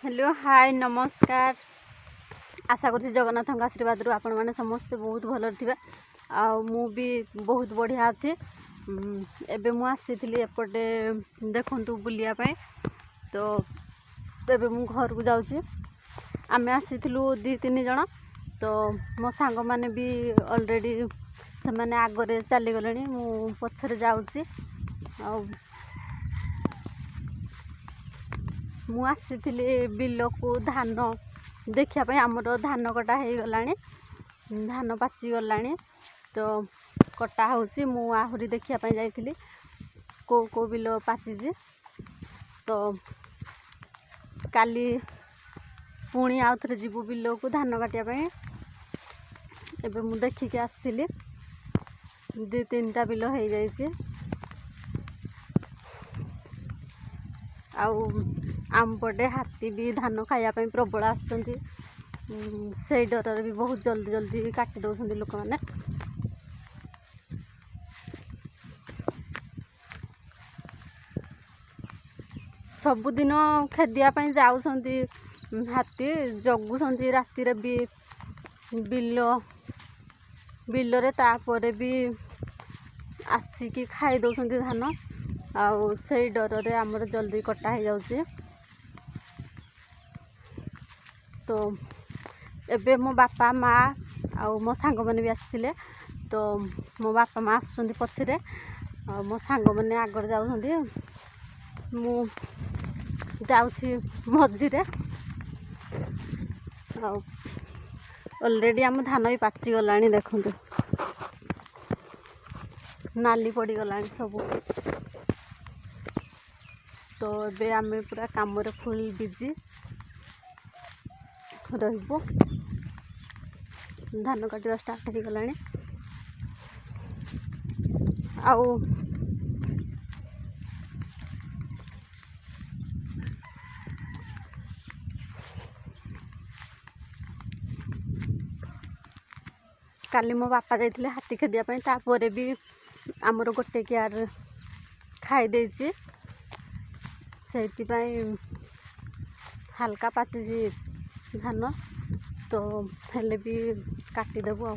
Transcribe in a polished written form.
Hello hi नमस्कार। आशा कर जगन्नाथ आशीर्वाद रू आपण मैंने समस्ते बहुत भल थे मु भी बहुत बढ़िया अच्छे। एबे मु आसी एपटे देखु बुलियापाई तो एबे मु घर को जाऊँ। आम आसी दी तीन जन तो मो सांग मैंने भी ऑलरेडी से मैंने आगरे चली गले मु पछरे जाऊँगी। मु आसी बिल को धान देखापी आमर धान कटा हो गला धान पाची गला तो कटा होची मु आहरी देखापी जाइली को बिल पाची तो काली पुणी आउ थे जीवु बिल को धान काटापी। एबे मु देखिकी आसली दी तीन टा बिल हो जाइए आमपटे हाथी भी धान खायापी प्रबल आसुँच से डर भी बहुत जल्दी जल्दी काटी दौरान लोक मैंने। सबुदिन खेदियापी जाऊँगी हाथी जगुंट रातिर भी बिलरे तापर भी आसिकी खाई दौरान धान आउ से डर आमर जल्दी कटा हो जाऊँगी। तो एबे मो बापा माँ आउ मो सांग मैंने भी आसते तो मो बापा माँ आसुँच पछरे मो सांग मैंने आगर जाऊँ मु जाऊँगी मझीरे ऑलरेडी आम धान भी पाची गला देखु नाली पड़ गला सब। तो ये आम पूरा काम फुल बिजी रहिबो धान काटिबा स्टार्ट हो गला। आउ काली मो बापा जाइए हाथी खेदियापी तापर भी आमर गोटे कियार खाई देछि से हाल्का पाची धान तो हेले भी काटिदेबु।